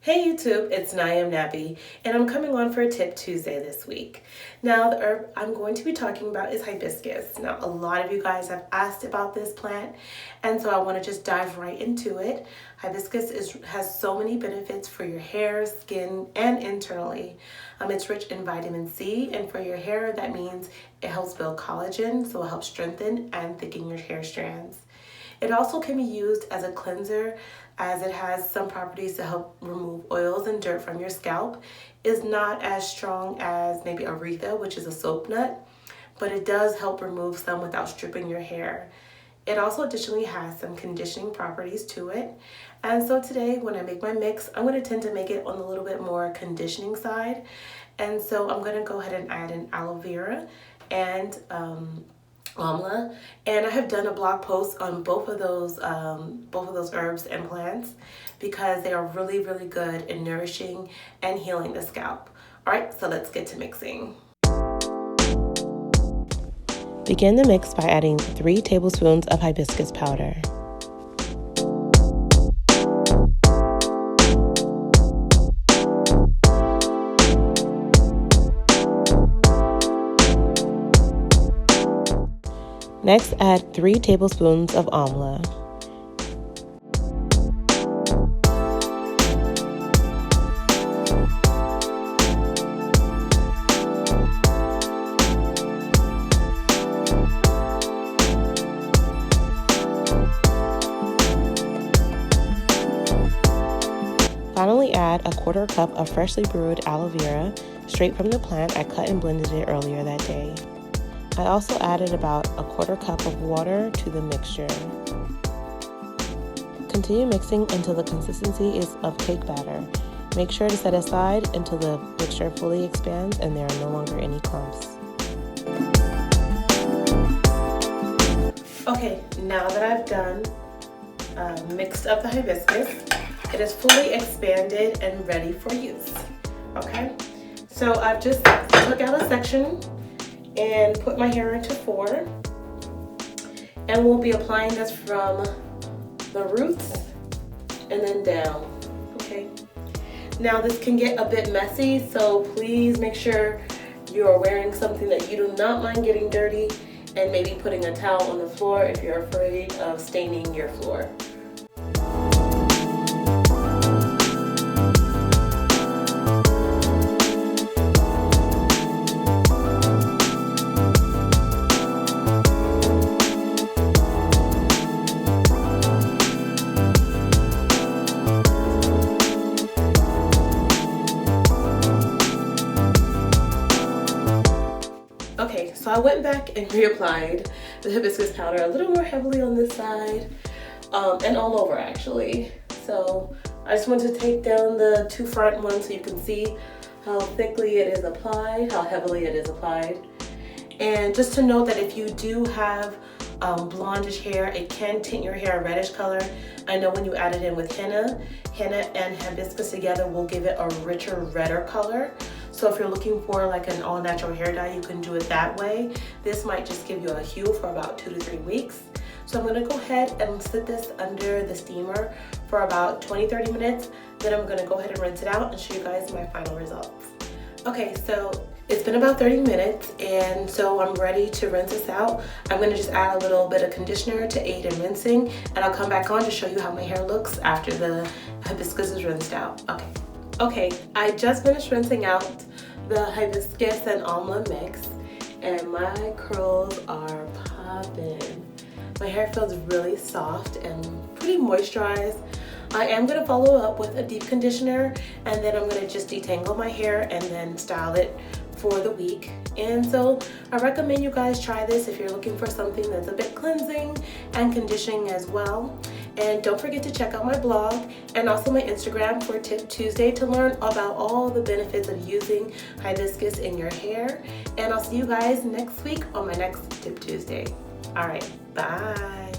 Hey YouTube, it's NowIAmNappy, and I'm coming on for a Tip Tuesday this week. Now, the herb I'm going to be talking about is hibiscus. Now, a lot of you guys have asked about this plant, and so I want to just dive right into it. Hibiscus has so many benefits for your hair, skin, and internally. It's rich in vitamin C, and for your hair, that means it helps build collagen, so it helps strengthen and thicken your hair strands. It also can be used as a cleanser, as it has some properties to help remove oils and dirt from your scalp. It's not as strong as maybe aretha, which is a soap nut, but it does help remove some without stripping your hair. It also additionally has some conditioning properties to it. And so today when I make my mix, I'm going to tend to make it on a little bit more conditioning side. And so I'm going to go ahead and add in aloe vera and Amla, and I have done a blog post on both of those herbs and plants because they are really good in nourishing and healing the scalp. All right, so let's get to mixing. Begin the mix by adding 3 tablespoons of hibiscus powder. Next, add 3 tablespoons of amla. Finally, add a 1/4 cup of freshly brewed aloe vera, straight from the plant. I cut and blended it earlier that day. I also added about a 1/4 cup of water to the mixture. Continue mixing until the consistency is of cake batter. Make sure to set aside until the mixture fully expands and there are no longer any clumps. Okay, now that I've done mixed up the hibiscus, it is fully expanded and ready for use. Okay, so I've just took out a section and put my hair into 4, and we'll be applying this from the roots and then down. Okay, now this can get a bit messy, so please make sure you're wearing something that you do not mind getting dirty, and maybe putting a towel on the floor if you're afraid of staining your floor. Okay, so I went back and reapplied the hibiscus powder a little more heavily on this side and all over actually. So I just want to take down the 2 front ones so you can see how thickly it is applied, how heavily it is applied. And just to note that if you do have blondish hair, it can tint your hair a reddish color. I know when you add it in with henna and hibiscus together will give it a richer, redder color. So if you're looking for like an all-natural hair dye, you can do it that way. This might just give you a hue for about 2 to 3 weeks. So I'm gonna go ahead and sit this under the steamer for about 20-30 minutes. Then I'm gonna go ahead and rinse it out and show you guys my final results. Okay, so it's been about 30 minutes, and so I'm ready to rinse this out. I'm gonna just add a little bit of conditioner to aid in rinsing, and I'll come back on to show you how my hair looks after the hibiscus is rinsed out. Okay, I just finished rinsing out the hibiscus and amla mix, and my curls are popping. My hair feels really soft and pretty moisturized. I am going to follow up with a deep conditioner, and then I'm going to just detangle my hair and then style it for the week. And so I recommend you guys try this if you're looking for something that's a bit cleansing and conditioning as well. And don't forget to check out my blog and also my Instagram for Tip Tuesday to learn about all the benefits of using hibiscus in your hair. And I'll see you guys next week on my next Tip Tuesday. All right, bye.